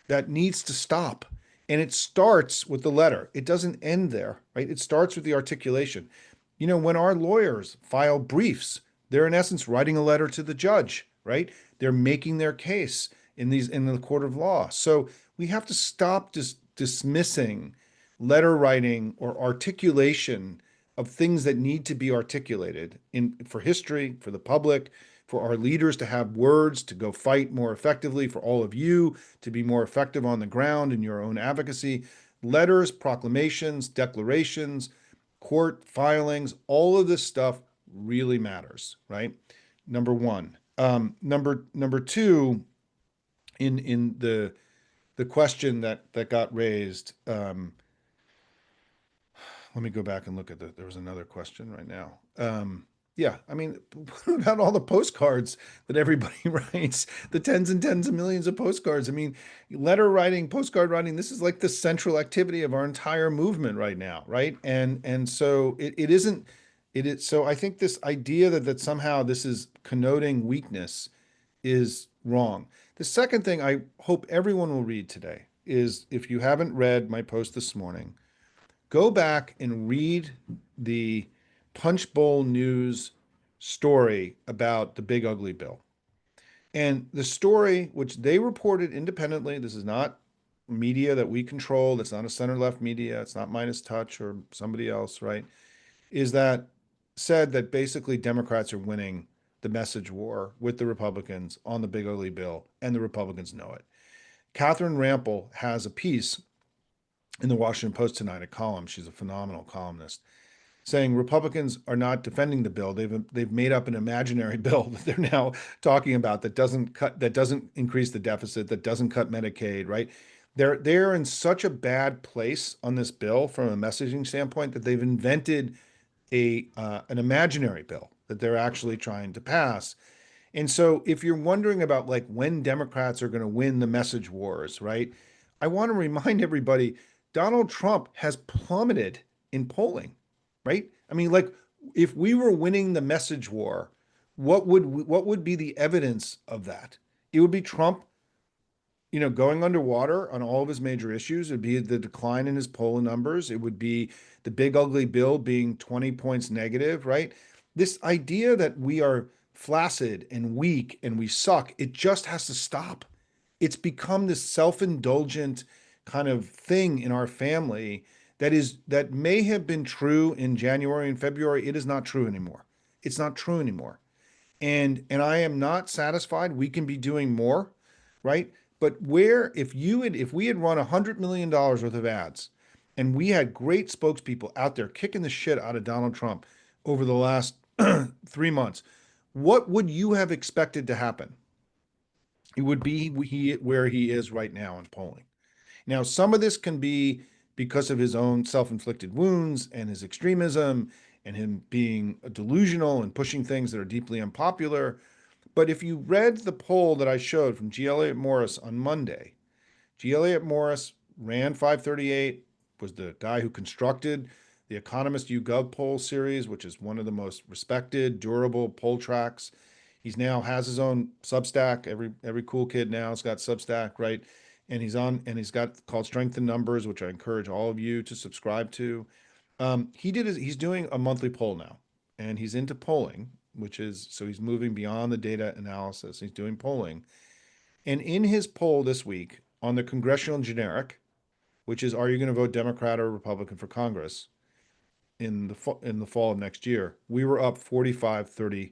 that needs to stop. And it starts with the letter. It doesn't end there, right? It starts with the articulation. When our lawyers file briefs, they're in essence writing a letter to the judge, right? They're making their case in the court of law. So we have to stop dismissing letter writing or articulation of things that need to be articulated for history, for the public, for our leaders to have words to go fight more effectively, for all of you to be more effective on the ground in your own advocacy. Letters, proclamations, declarations, court filings, all of this stuff really matters, right? Number one. Number two, in the question that got raised, let me go back and look at there was another question right now. Yeah, I mean, what about all the postcards that everybody writes, the tens and tens of millions of postcards? I mean, letter writing, postcard writing, this is like the central activity of our entire movement right now, right? And so it isn't, it is, so I think this idea that somehow this is connoting weakness is wrong. The second thing I hope everyone will read today is, if you haven't read my post this morning, go back and read the Punchbowl News story about the big ugly bill. And the story, which they reported independently, this is not media that we control, it's not a center left media, it's not Minus Touch or somebody else, right? Is that said that basically Democrats are winning the message war with the Republicans on the big ugly bill, and the Republicans know it. Catherine Rampell has a piece in the Washington Post tonight, a column. She's a phenomenal columnist, saying Republicans are not defending the bill. They've made up an imaginary bill that they're now talking about that doesn't increase the deficit, that doesn't cut Medicaid, right? They're in such a bad place on this bill from a messaging standpoint that they've invented an imaginary bill that they're actually trying to pass. And so if you're wondering about like when Democrats are going to win the message wars, right? I want to remind everybody Donald Trump has plummeted in polling, right? I mean, like if we were winning the message war, what would be the evidence of that? It would be Trump, going underwater on all of his major issues. It'd be the decline in his poll numbers. It would be the big ugly bill being 20 points negative, right? This idea that we are flaccid and weak and we suck. It just has to stop. It's become this self-indulgent kind of thing in our family that may have been true in January and February. It is not true anymore. It's not true anymore. And I am not satisfied. We can be doing more, right? But where if we had run $100 million worth of ads and we had great spokespeople out there kicking the shit out of Donald Trump over the last 3 months, what would you have expected to happen? It would be where he is right now in polling. Now, some of this can be because of his own self-inflicted wounds and his extremism and him being delusional and pushing things that are deeply unpopular. But if you read the poll that I showed from G. Elliott Morris on Monday, G. Elliott Morris ran 538, was the guy who constructed the Economist YouGov poll series, which is one of the most respected, durable poll tracks. He's now has his own Substack. Every cool kid now has got Substack, right? And he's got called Strength in Numbers, which I encourage all of you to subscribe to. He's doing a monthly poll now, and he's into polling, which is so he's moving beyond the data analysis. He's doing polling. And in his poll this week on the congressional generic, which is are you going to vote Democrat or Republican for Congress in the fall of next year, we were up 45-37.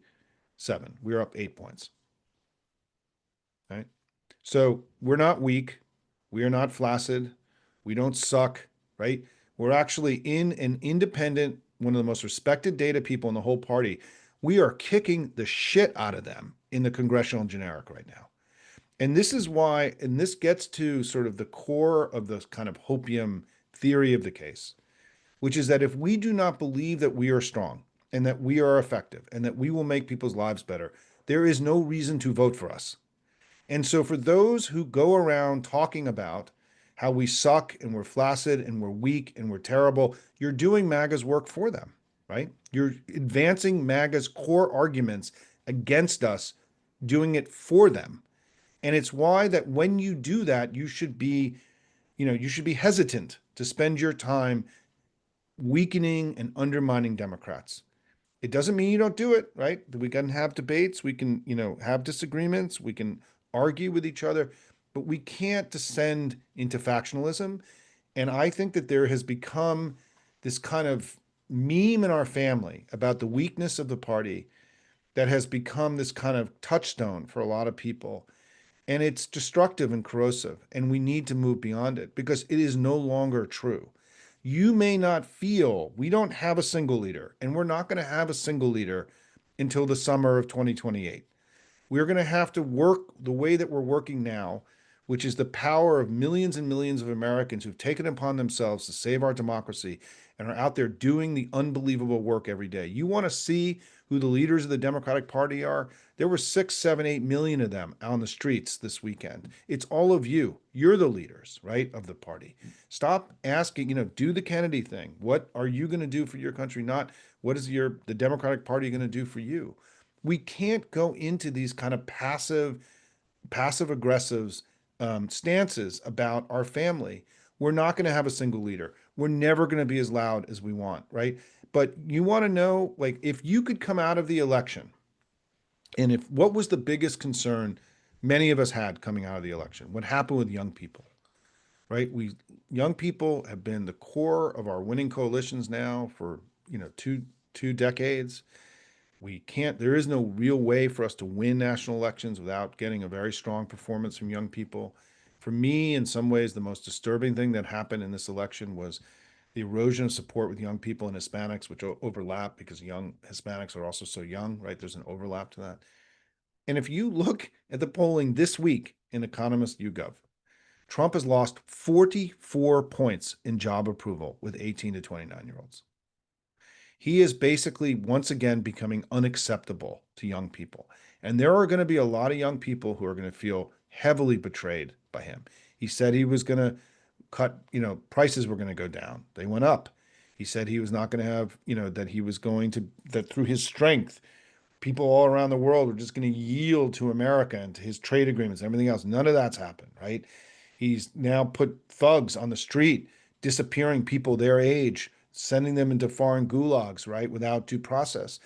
We were up 8 points. Right? So we're not weak. We are not flaccid. We don't suck, right? We're actually in an independent, one of the most respected data people in the whole party. We are kicking the shit out of them in the congressional generic right now. And this is why, and this gets to sort of the core of the kind of hopium theory of the case, which is that if we do not believe that we are strong and that we are effective and that we will make people's lives better, there is no reason to vote for us. And so for those who go around talking about how we suck and we're flaccid and we're weak and we're terrible, you're doing MAGA's work for them, right? You're advancing MAGA's core arguments against us, doing it for them. And it's why that when you do that, you should be hesitant to spend your time weakening and undermining Democrats. It doesn't mean you don't do it, right? We can have debates, we can, have disagreements, we can argue with each other, but we can't descend into factionalism. And I think that there has become this kind of meme in our family about the weakness of the party that has become this kind of touchstone for a lot of people. And it's destructive and corrosive, and we need to move beyond it because it is no longer true. You may not feel we don't have a single leader, and we're not going to have a single leader until the summer of 2028. We're going to have to work the way that we're working now, which is the power of millions and millions of Americans who've taken it upon themselves to save our democracy and are out there doing the unbelievable work every day. You want to see who the leaders of the Democratic Party are? There were 6, 7, 8 million of them on the streets this weekend. It's all of you. You're the leaders, right, of the party. Stop asking, do the Kennedy thing. What are you going to do for your country? Not what is the Democratic Party going to do for you? We can't go into these kind of passive aggressive stances about our family. We're not going to have a single leader. We're never going to be as loud as we want, right? But you want to know, like, if you could come out of the election, and if what was the biggest concern many of us had coming out of the election, what happened with young people, right? Young people have been the core of our winning coalitions now for, two decades. There is no real way for us to win national elections without getting a very strong performance from young people. For me, in some ways, the most disturbing thing that happened in this election was the erosion of support with young people and Hispanics, which overlap because young Hispanics are also so young, right? There's an overlap to that. And if you look at the polling this week in Economist YouGov, Trump has lost 44 points in job approval with 18 to 29-year-olds. He is basically once again becoming unacceptable to young people. And there are going to be a lot of young people who are going to feel heavily betrayed by him. He said he was going to cut, prices were going to go down. They went up. He said he was not going to have, that through his strength, people all around the world were just going to yield to America and to his trade agreements and everything else. None of that's happened, right? He's now put thugs on the street, disappearing people their age, sending them into foreign gulags, right, without due process.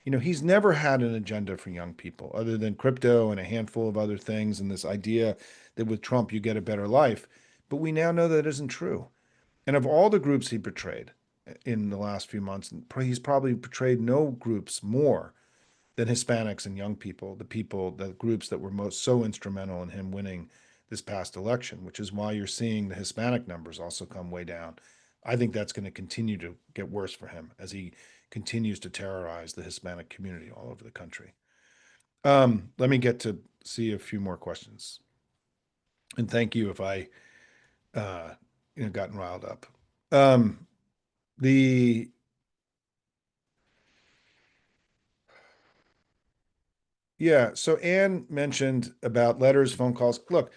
He's never had an agenda for young people other than crypto and a handful of other things and this idea that with Trump you get a better life. But we now know that isn't true. And of all the groups he betrayed in the last few months, he's probably betrayed no groups more than Hispanics and young people, the groups that were most so instrumental in him winning this past election, which is why you're seeing the Hispanic numbers also come way down. I think that's going to continue to get worse for him as he continues to terrorize the Hispanic community all over the country. Let me get to see a few more questions. And thank you if I uh, gotten riled up. Um, the Yeah, so Anne mentioned about letters, phone calls. Look,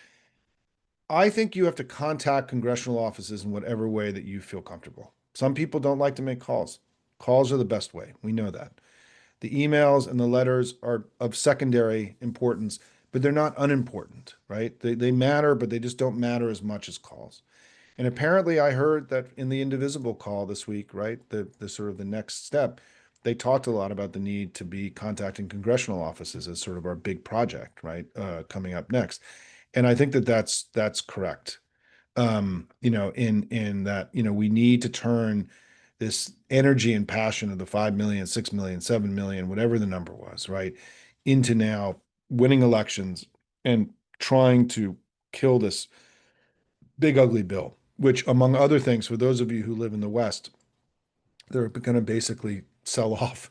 I think you have to contact congressional offices in whatever way that you feel comfortable. Some people don't like to make calls. Calls are the best way. We know that. The emails and the letters are of secondary importance, but they're not unimportant, right? They matter, but they just don't matter as much as calls. And apparently, I heard that in the Indivisible call this week, right, the sort of the next step, they talked a lot about the need to be contacting congressional offices as sort of our big project, right, coming up next. And I think that that's correct. In that, we need to turn this energy and passion of the 5 million, 6 million, 7 million, whatever the number was, right, into now winning elections and trying to kill this big ugly bill, which, among other things, for those of you who live in the West, they're going to basically sell off,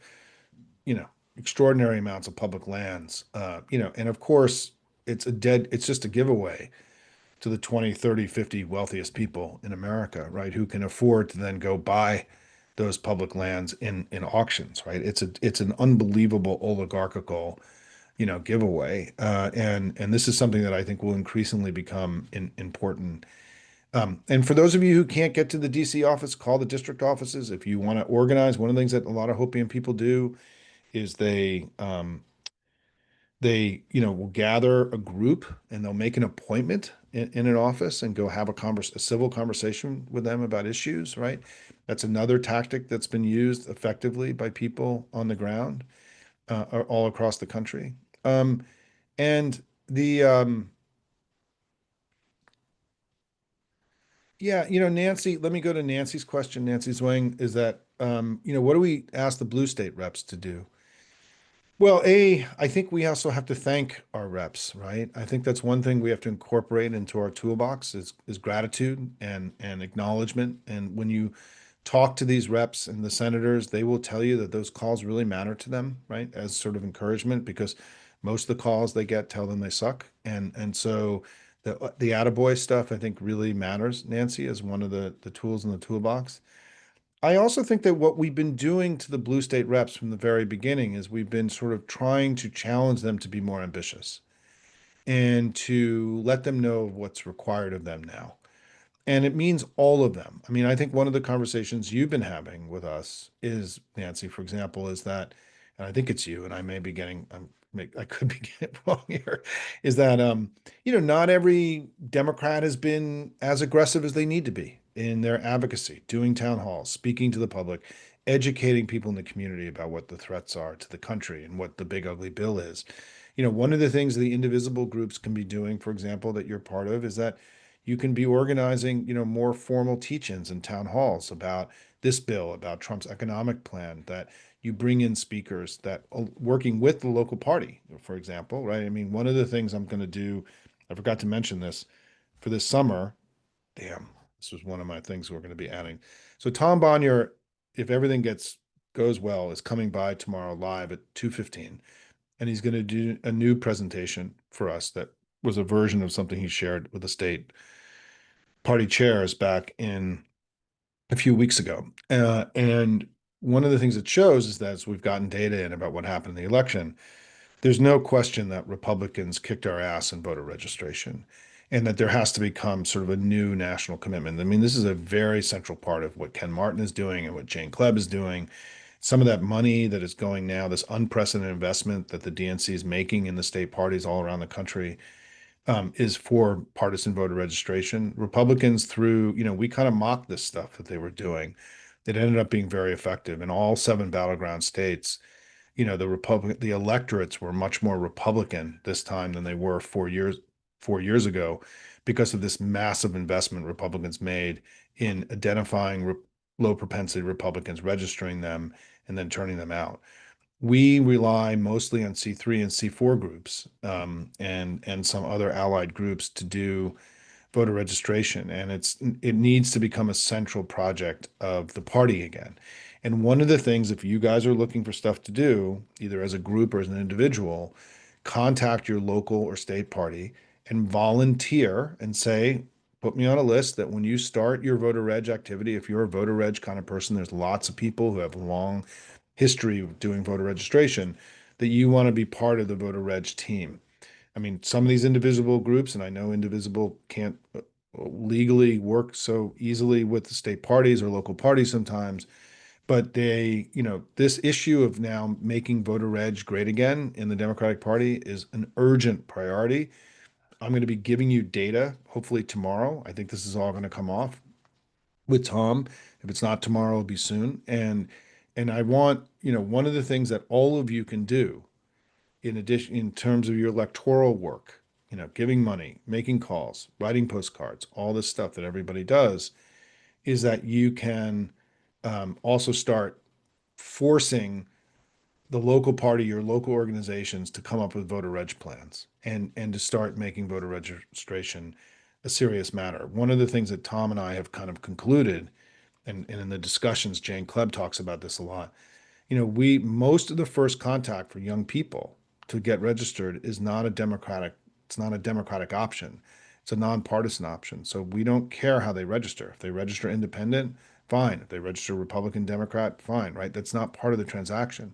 you know, extraordinary amounts of public lands, and of course, it's just a giveaway to the 20, 30, 50 wealthiest people in America, right, who can afford to then go buy those public lands in auctions, right? It's an unbelievable oligarchical, giveaway, and this is something that I think will increasingly become important. And for those of you who can't get to the DC office, call the district offices. If you want to organize, one of the things that a lot of Hopian people do is they will gather a group and they'll make an appointment in an office and go have a civil conversation with them about issues, right? That's another tactic that's been used effectively by people on the ground, all across the country. And the Yeah, Nancy, let me go to Nancy's question. Nancy Zwing is that, what do we ask the blue state reps to do? Well, I think we also have to thank our reps, right? I think that's one thing we have to incorporate into our toolbox is gratitude and acknowledgement. And when you talk to these reps and the senators, they will tell you that those calls really matter to them, right? As sort of encouragement, because most of the calls they get tell them they suck. And so the attaboy stuff I think really matters, Nancy, as one of the tools in the toolbox. I also think that what we've been doing to the blue state reps from the very beginning is we've been sort of trying to challenge them to be more ambitious and to let them know what's required of them now. And it means all of them. I mean, I think one of the conversations you've been having with us is, Nancy, for example, is that, and I think it's you, and I may be I could be getting it wrong here, is that, not every Democrat has been as aggressive as they need to be in their advocacy, doing town halls, speaking to the public, educating people in the community about what the threats are to the country and what the big ugly bill is. One of the things the indivisible groups can be doing, for example, that you're part of, is that you can be organizing, more formal teach-ins and town halls about this bill, about Trump's economic plan, that you bring in speakers that working with the local party, for example, right? I mean, one of the things I'm going to do, I forgot to mention this for this summer. Damn, this was one of my things we're going to be adding. So Tom Bonnier, if everything goes well, is coming by tomorrow live at 2:15, and he's going to do a new presentation for us that was a version of something he shared with the state party chairs back in a few weeks ago. And one of the things it shows is that as we've gotten data in about what happened in the election, there's no question that Republicans kicked our ass in voter registration and that there has to become sort of a new national commitment. I mean, this is a very central part of what Ken Martin is doing and what Jane Klebb is doing. Some of that money that is going now, this unprecedented investment that the DNC is making in the state parties all around the country, is for partisan voter registration. Republicans, through, we kind of mocked this stuff that they were doing. It ended up being very effective in all seven battleground states. the electorates were much more Republican this time than they were 4 years ago because of this massive investment Republicans made in identifying low propensity Republicans, registering them, and then turning them out. We rely mostly on C3 and C4 groups, and some other allied groups to do voter registration, and it needs to become a central project of the party again. And one of the things, if you guys are looking for stuff to do, either as a group or as an individual, contact your local or state party and volunteer and say, put me on a list that when you start your voter reg activity, if you're a voter reg kind of person, there's lots of people who have a long history of doing voter registration, that you want to be part of the voter reg team. I mean, some of these indivisible groups, and I know indivisible can't legally work so easily with the state parties or local parties sometimes, but this issue of now making voter reg great again in the Democratic Party is an urgent priority. I'm going to be giving you data hopefully tomorrow. I think this is all going to come off with Tom. If it's not tomorrow, it'll be soon. And I want, one of the things that all of you can do in addition, in terms of your electoral work, giving money, making calls, writing postcards, all this stuff that everybody does, is that you can also start forcing the local party, your local organizations to come up with voter reg plans and to start making voter registration a serious matter. One of the things that Tom and I have kind of concluded, and in the discussions, Jane Klebb talks about this a lot, we most of the first contact for young people to get registered it's not a democratic option. It's a nonpartisan option. So we don't care how they register. If they register independent, fine. If they register Republican, Democrat, fine, right? That's not part of the transaction.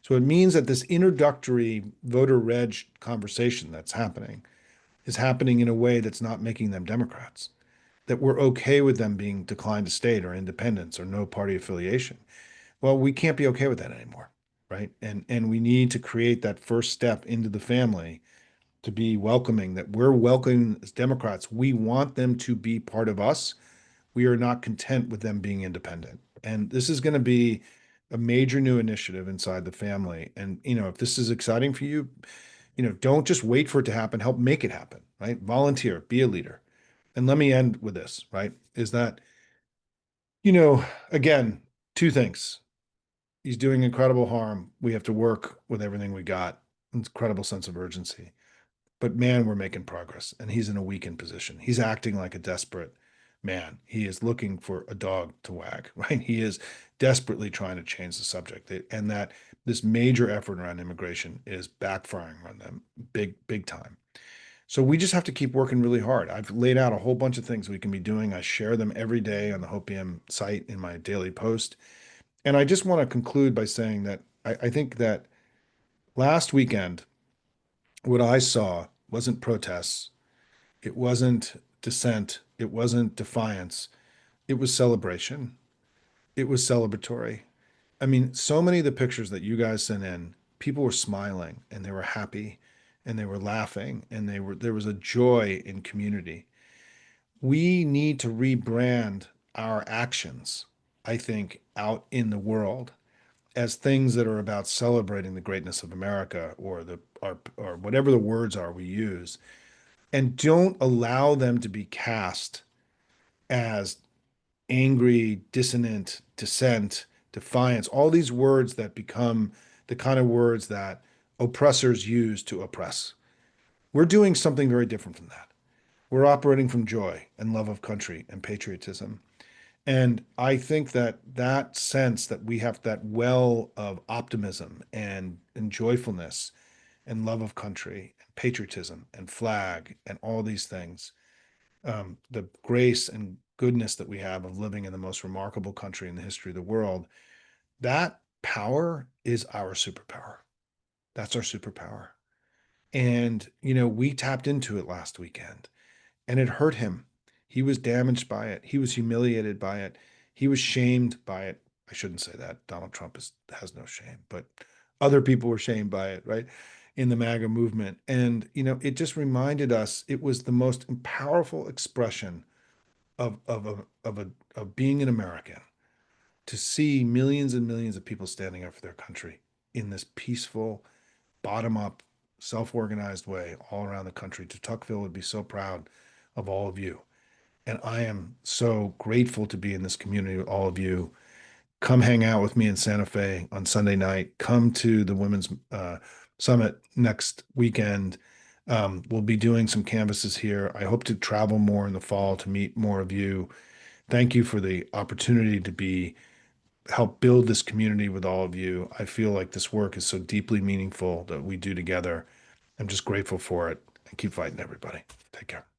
So it means that this introductory voter reg conversation that's happening is happening in a way that's not making them Democrats, that we're okay with them being declined to state or independents or no party affiliation. Well, we can't be okay with that anymore, right? And we need to create that first step into the family to be welcoming, that we're welcoming as Democrats. We want them to be part of us. We are not content with them being independent. And this is going to be a major new initiative inside the family. And, if this is exciting for you, don't just wait for it to happen, help make it happen, right? Volunteer, be a leader. And let me end with this, right? Is that, again, two things. He's doing incredible harm. We have to work with everything we got. Incredible sense of urgency. But man, we're making progress. And he's in a weakened position. He's acting like a desperate man. He is looking for a dog to wag, right? He is desperately trying to change the subject. And that this major effort around immigration is backfiring on them big, big time. So we just have to keep working really hard. I've laid out a whole bunch of things we can be doing. I share them every day on the HopeM site in my daily post. And I just want to conclude by saying that I think that last weekend, what I saw wasn't protests, it wasn't dissent, it wasn't defiance, it was celebration, it was celebratory. I mean, so many of the pictures that you guys sent in, people were smiling and they were happy and they were laughing and there was a joy in community. We need to rebrand our actions, I think, out in the world as things that are about celebrating the greatness of America or whatever the words are we use, and don't allow them to be cast as angry, dissonant, dissent, defiance, all these words that become the kind of words that oppressors use to oppress. We're doing something very different from that. We're operating from joy and love of country and patriotism. And I think that that sense that we have that well of optimism and joyfulness and love of country and patriotism and flag and all these things, the grace and goodness that we have of living in the most remarkable country in the history of the world, that power is our superpower. That's our superpower. And, we tapped into it last weekend and it hurt him. He was damaged by it. He was humiliated by it. He was shamed by it. I shouldn't say that. Donald Trump has no shame, but other people were shamed by it, right? In the MAGA movement. And, it just reminded us it was the most powerful expression of being an American, to see millions and millions of people standing up for their country in this peaceful, bottom up, self organized way all around the country. Tuckwville would be so proud of all of you. And I am so grateful to be in this community with all of you. Come hang out with me in Santa Fe on Sunday night. Come to the Women's Summit next weekend. We'll be doing some canvases here. I hope to travel more in the fall to meet more of you. Thank you for the opportunity to be help build this community with all of you. I feel like this work is so deeply meaningful that we do together. I'm just grateful for it, and keep fighting, everybody. Take care.